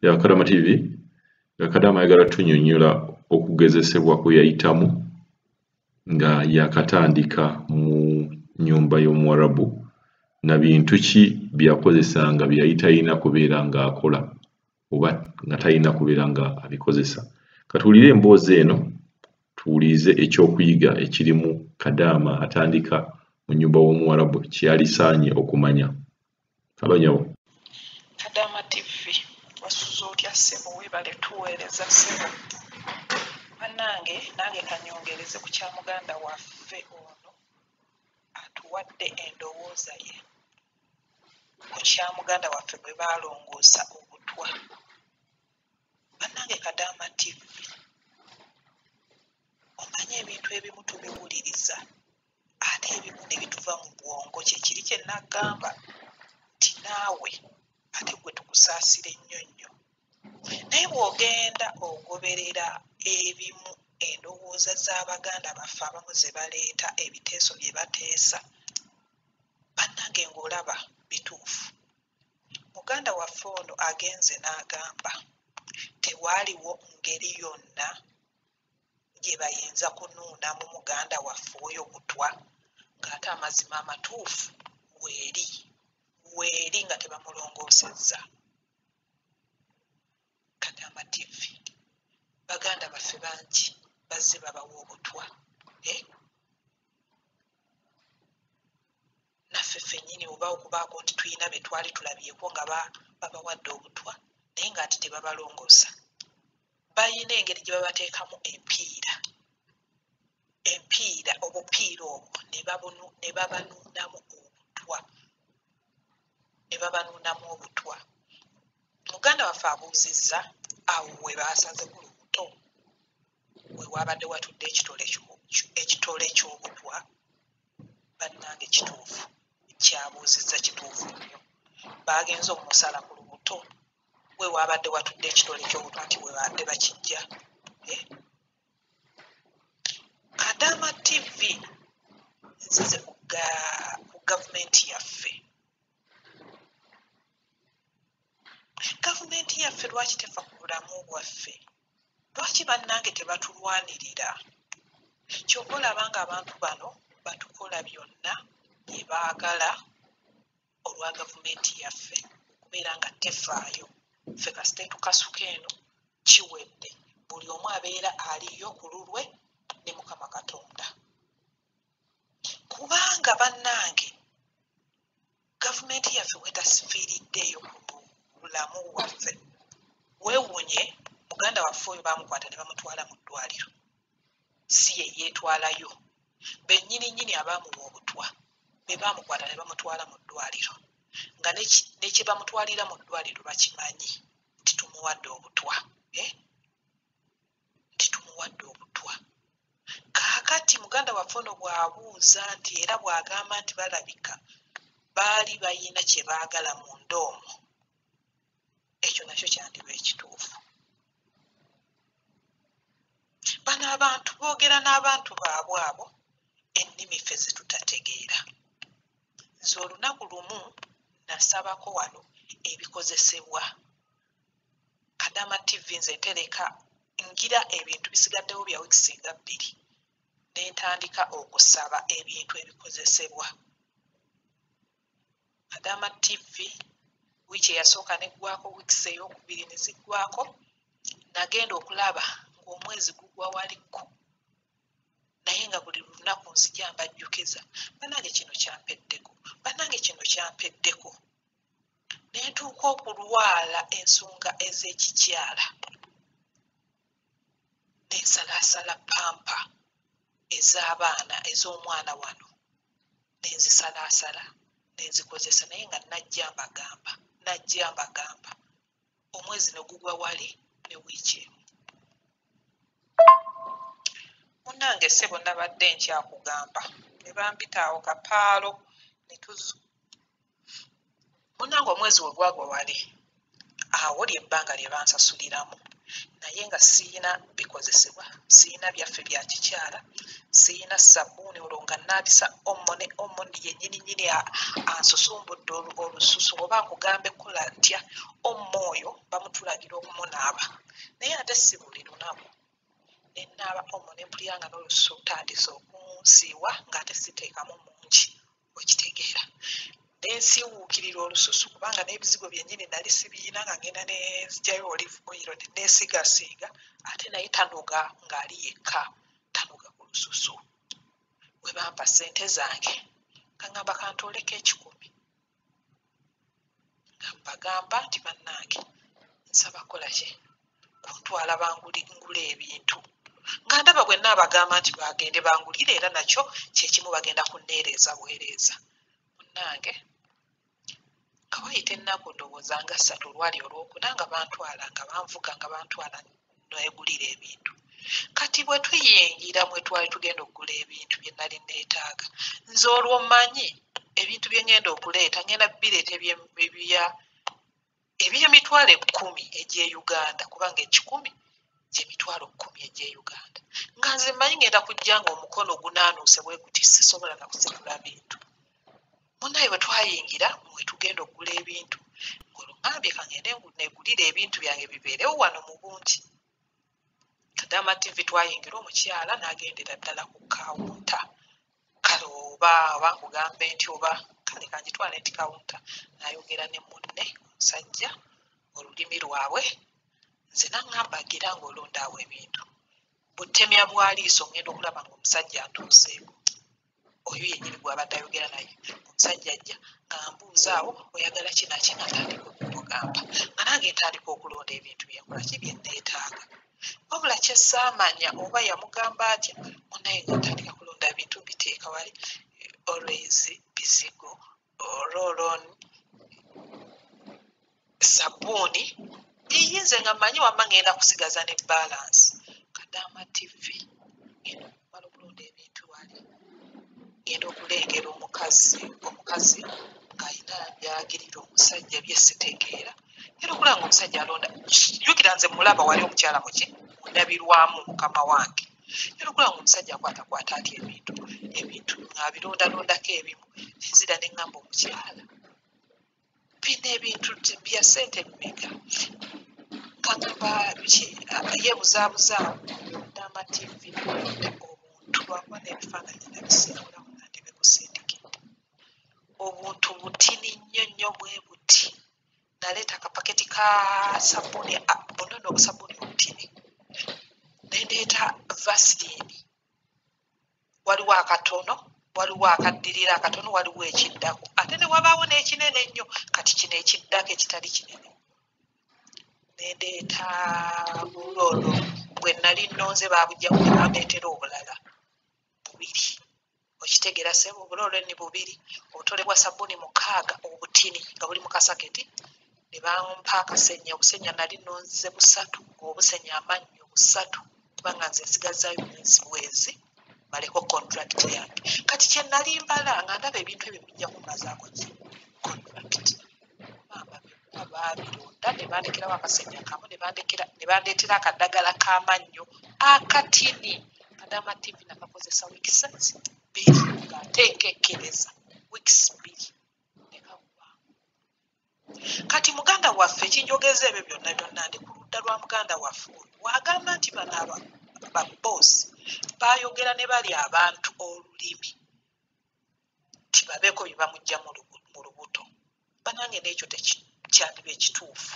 ya Kadama TV. Kadama ayagala tunnyonnyola okugezesebwa kwe yayitamu nga yakatandika mu nnyumba y'Omuwarabu na bintu ki byakozesanga bye yali talina kubeera ng'akola oba nga talina kubeera nga abikozesa. Katuwulire emboozi eno tuwulize ekyokuyiga ekirimu Kadama atandika mu nnyumba y'Omuwarabu ky'alisaanye okumanya. Abanyawo. Kadama TV wasuza otya ssebo weebale tuweereza ssebo bannange nange kanyongereze ku kya muganda waffe ono atuwadde endowooza ye ku kya muganda waffe bwe baalongoosa obutwa. Bannange Kadama TV omanye ebintu ebimu tubiwuliriza ate ebimu ne bituva mu bwongo kye kiri kye nagamba nti naawe ate gwe tukusaasira ennyo nnyo. Naye bw'ogenda ogoberera ebimu endowooza z'Abaganda baffe abamu ze baleeta ebiteeso bye bateesa, bannange ng'olaba bituufu. Muganda waffe ono agenze n'agamba tewaaliwo ngeri yonna gye bayinza kunuunamu muganda waffe oyo butwa ng'ate amazima amatuufu weeri nga tebamulongoosezza. Kadama TV baganda baffe bangi bazze babawa obutwa, naffe ffennyini oba okubaako nti tulina be twali tulabyeko nga babawadde obutwa naye ng'ate tebabalongoosa. Bayina engeri gye babateekamu empiira obupiira obwo ne babanuunamu obutwa. Muganda waffe abuuzizza awo we baasaze ku lubuto we wabadde watudde ekitole ky'obutwa. Bannange kituufu kyabuuzizza kituufu nnyo. Baagenze okumusala ku lubuto we wabadde watudde ekitole ky'obutwa nti we badde bakijja. Kadama TV nzize ku gavumenti yaffe. Gavumenti yaffe lwaki tefa ku bulamu bwaffe? Lwaki bannange tebatulwanirira? Kyova olaba nga abantu bano batukola byonna bye baagala olwa gavumenti yaffe okubeera nga tefaayo. Ffe kasite tukasuka eno kiwedde, buli omu abeera aliyo ku lulwe ne Mukama Katonda. Kubanga bannange gavumenti yaffe wetasifiiriddeeyo ku bulamu bwaffe, weewunye muganda waffe oyo baamukwata ne bamutwala mu ddwaliro. Si ye yeetwalayo, bennyini abaamuwa obutwa be baamukwata ne bamutwala mu ddwaliro nga ne kye bamutwalira mu ddwaliro bakimanyi nti tumuwadde obutwa. Kaakati muganda waffe ono bw'abuuza nti era bw'agamba nti balabika baali bayina kye baagala mu ndoomo, ekyo nakyo kyandiba ekituufu. Bano abantu boogera n'abantu baabwe abo ennimi ffe ze tutategeera. Nze olunaku lumu nasabako wano ebikozesebwa. Kadama TV nze ntereka ngira ebintu bisigaddewo bya wiikisi nga 2 ne ntandika okusaba ebintu ebikozesebwa. Kadama TV wiiki eyasooka neggwako, wiikisi ey'okubiri ne ziggwako. Nagenda okulaba ng'omwezi gugwa waliko naye nga buli lunaku nzija mbajjukiza bannange kino kyampeddeko. Ne ntuuka okulwala ensonga ez'ekikyala ne nsalaasala pampa ez'abaana ez'omwana wano ne nzisalaasala ne nzikozesa naye nga najja mbagamba omwezi ne gugwa wali ne wiiki emu. Munnange ssebo nabadde nkyakugamba ne bampitaawo kapaalo ne munnange omwezi we gwagwa wali awo ly'ebbanga lye bansasuliramu naye nga siyina bikozesebwa, siyina byaffe bya kikyala, siyina sabbuuni olwo nga naabisa ommo yennyini ansusumbudde olususu oba nkugambe kola ntya ommo oyo bamutulagira naaba naye ate si buli lunaku ne naaba omo ne mpulira nga n'olususu lutandise okunsiiwa ng'ate siteekamu mungi okitegeera ne nsiiwuukirira olususu kubanga n'ebizigo byennyini nali sibiina nga ngenda ne nzigyayo olive oil ne neesiigasiiga ate naye tanuga ng'ali yekka tanuga ku lususu bwe bampa ssente zange kaŋŋamba kantooleko 10 nga mbagamba nti bannange nsaba kola ki kuntwala ngule ebintu nga ndaba bwe naabagamba nti bagende bangulire era nakyo kyekimu bagenda kunneereeza bwereeza munnange nga wayita ennaku ndowooza nga 3 olwali olwokuna nga bantwala nga banvuga nga bantwala negulira ebintu kati bwe tuyingira mwe twali tugenda okugula ebintu bye nali neetaaga nze olwo mmanyi ebintu bye ngenda okuleeta ngenda bireeta eby'emitwalo 10 egy'e Uganda kubanga 10 gy'emitwalo 10 egy'e Uganda nga nze mmanyi ngenda kujja nga omukono gunaanuuse bwe guti sisobola na kusekula bintu munnaye bwe twayingira mwe tugenda okugula ebintu ng'oluŋambye kangende negulira ebintu byange bibeerewo wano mu bungi Kadama TV twayingira omukyala n'agendera ddala ku kawunta kale oba nkugambe nti oba kale kangitwale nti kawunta n'ayogera ne munne omusajja olulimi lwabwe nze naŋŋamba gira ng'olondaawo ebintu butemya bwaliiso ngenda okulaba ng'omusajja atuuseeko oyo yennyini gw'abadde ayogera naye omusajja ajja nga mbuuzaawo oyagala kinaki nga ntandika okumugamba nga nange ntandika okulonda ebintu byenkola ki bye nneetaaga wabula kyessaamanya oba yamugamba atya munaye nga ntandika kulonda ebintu biteeka wali always bizigo roloni sabbuuni eyinze nga mmanyi wamma ngenda kusigaza ne balance Kadama TV ngenda okumala okulonda ebintu wali ngenda okulengera omukazi ng'alina byagirira omusajja bye sitegeera ngenda okulaba ng'omusajja alonda jjukira nze mulaba wali omukyala muki mundabirwamu mukama wange ngenda okulaba ng'omusajja akwatakwata atya ebintu ng'abirondalondako ebimu nenzira ne ŋŋamba omukyala bino ebintu bya ssente mmeka kaŋŋamba yeebuzaabuzaako Kadama TV obuntu lwakuba n'ebifaananyi nabisiibulamu nandi bikusindikidde obuntu butini nnyo bwe buti naleeta akapaketi ka sabbuuni bunono obusabbuuni obutini ne ndeeta vasiliini waliwo akatono waliwo akaddirira akatono waliwo ekiddako ate ne wabaawo n'ekinene ennyo kati kino ekiddako ekitali kinene ne ndeeta buloolo bwe nali nnonze baabugyamu ne bandeetera obulala 2 okitegeera sebo obuloolo ni 2 obutole bwa sabbuuni 6 obutini nga buli mu kasaketi ne bampa akasenya obusenya nali nnonze 3 obusenya amannyo 3 kubanga nze nsigazaayo mwezi bwezi baleko contract yange kati kye nali mbala nga ndaba ebintu ebyo bijja kumazaako ki contract mama baabironda ne bandekerawo akasenya kamu ne bandeetera akaddagala k'amannyo akatini Kadama TV nakakozesa weeks 2 ng'ateekekkereza weeks 2 ne kakuba kati muganda waffe ekinjogeza ebyo byonna ndi ku ludda lwa muganda waffe wagamba nti bano baboosi baayogera ne bali abantu olulimi tibabeeko bye bamugya mu lubuto banange n'ekyo tekyandiba ekituufu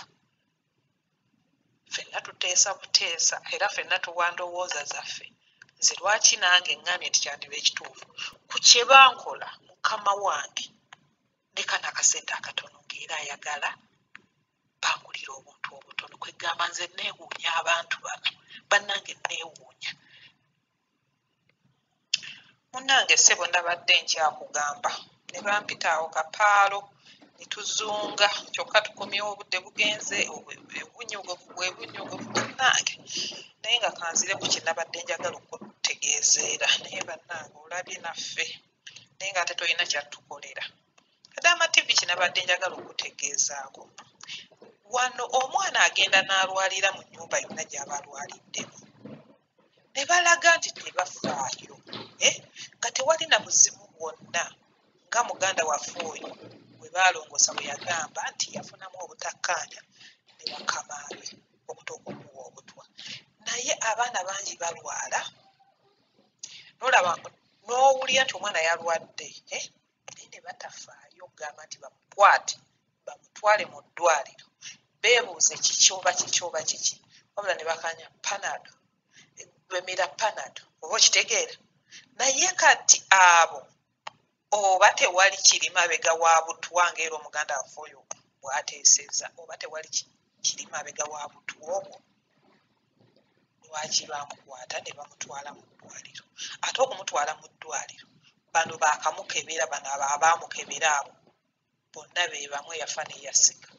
ffenna tuteesa buteesa era ffenna tuwandowooza zaffe nze lwaki nange eŋŋambye nti kyandiba ekituufu ku kye bankola mukama wange ne kana akasente akatono ng'era ayagala bangulira obuntu obutono kwegamba nze neewuunya abantu bano bannange neewuunya munnange ssebo ndabadde nkyakugamba ne bampita awo kapaalo ne tuzunga kyokka tukomyewo obudde bugenze obunyogovu munnange naye nga kanzire ku kye nabadde njagala okutegeezeera naye bannange olabye naffe naye nga ate tolina kyatukolera Kadama TV kye nabadde njagala okutegeezaako wano omwana agenda n'alwalira mu nnyumba yonna gy'aba alwaliddemu ne balaga nti tebafaayo nga tewali na buzibu bwonna nga muganda waffe oyo bwe baalongosa bwe yagamba nti yafunamu obutakkaanya ne bakamaabe okutuuka okuwa obutwa. Naye abaana bangi balwala nolaba n'owulira nti omwana yalwadde naye ne batafaayo okugamba nti bamukwate bamutwale mu ddwaliro beebuuze kiki oba kiki wabula ne bakanya panado bemira panado oba okitegeera. Naye kati abo oba tewali kiri mabega wa butwa ng'era omuganda waffe oyo bw'ateeseza, oba tewali kiri mabega wa butwa obwo, lwaki bamukwata ne bamutwala mu ddwaliro? Ate okumutwala mu ddwaliro bano baakamukebera, bano abaamukebera abo bonna be bamu yafa neyasika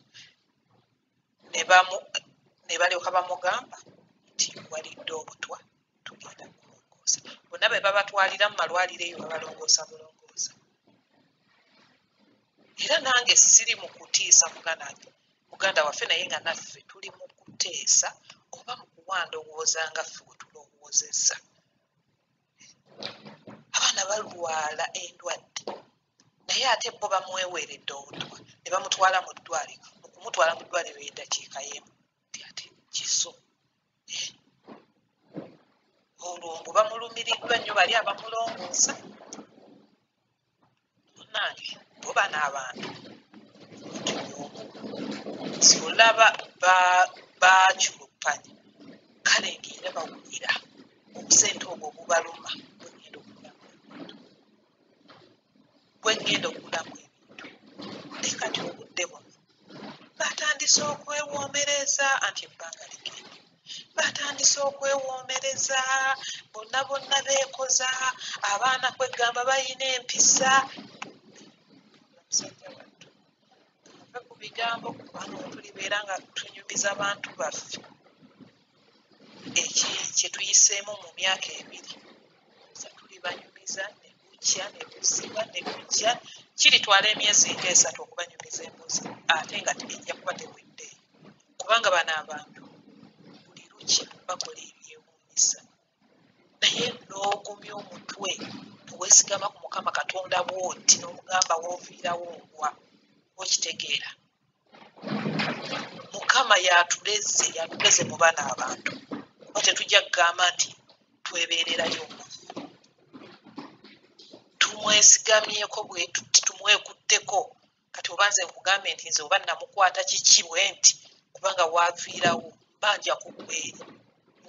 ne balyoka bamugamba nti walidde obutwa tugenda kulongoosa. Bonna be babatwalira mu malwaliro eyo babalongoosa bulongoosa. Era nange siri mu kutiisa muganda waffe, naye nga naffe tuli mu kuteesa oba mu kuwa ndowooza nga ffe we tulowoozezza. Abaana balwala endwadde naye ate bo bamweweeredde obutwa ne bamutwala mu ddwaliro. Okumutwala mu ddwaliro y'eddakiika y'emu nti ate kiso olwongo bamulumiriddwa nnyo bali abamulongoosa. Nange bo bano abantu olaba baculupanya kale ng'era bawulira obusente obwo bubaluma bwengenda okugulamu ebintu. Naye kati obudde buno batandise okwewoomereza anti ebbanga ligenda. Batandise okwewoomereza bonna beekoza, abaana kwegamba balina empisa. Musajja wattu ave ku bigambo kubanga tulibeera nga tunyumiza abantu baffe kye tuyiseemu mu myaka ebiri tulibanyumiza ne bukya ne buziba ne bujja kiritwala emyezi ng'esatu okubanyumiza embuzi ate nga ejja kuba teweddeeyo kubanga bano abantu buli lukya bakola ebyewuunyisa. Naye n'ogumya omutwe neweesigama ku Mukama Katonda bw'oti n'omugamba woofiirawo ogwa okitegeera. Mukama yatuleze mu bana abantu kuba tetujja kugamba nti twebeererayo naffe. Tumwesigamyeko bwe tuti tumwekutteko. Kati oba nze nkugambe nti nze oba namukwata kiki bwe nti kubanga waafiirawo banja kuggweeri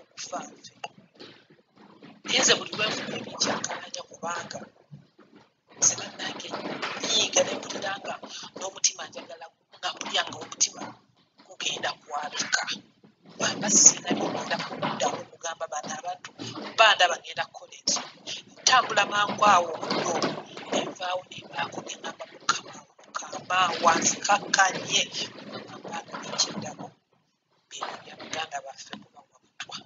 okufa nfe. Naye nze buli lwenfuba ebinjankalanya kubanga nze bannange nyiiga ne mpulira nga n'omutima njagala nga mpulira nga omutima gugenda kwabika. Bamba siina byogenda kuddamu okugamba bano abantu bandaba ngenda kukola ensonga. Ntambula mangu awo omuddo nenvaawo nembaako neŋŋamba Mukama wanzikakkanye ambaana n'ekindabo bino bya baganda baffe kubawa butwa.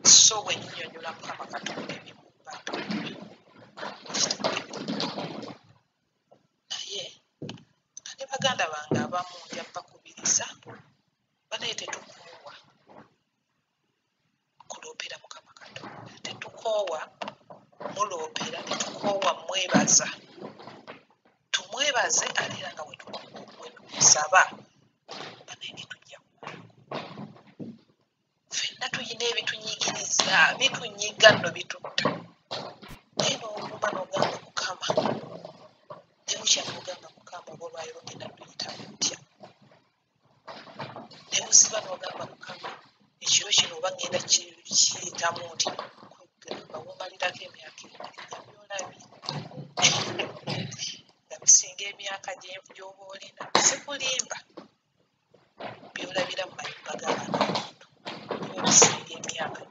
So bwe nnyonnyola Mukama Katonda ebyemubbaako naye ate baganda bange abamu nja bakubiriza banaye tetukoowa kuloopera Mukama Katonda, tetukoowa muloopera, tetukoowa mwebaza. Tumwebaze ate era nga we tumusaba banaye netujja ffenna tuyina ebitunyigiriza bitunyiga nno bitutta. Naye n'oguma n'ogamba Mukama ne bukya n'ogamba Mukama oba olwayo ogenda tuyita butya. Ne buziba n'ogamba Mukama ekiro kino oba ngenda kiyitamu nti kwegamba womalirako emyaka ebiri byolabye nga bisinga emyaka gy'oba olina sikulimba byolabira mu mayumba g'abantu biba bisinga emyaka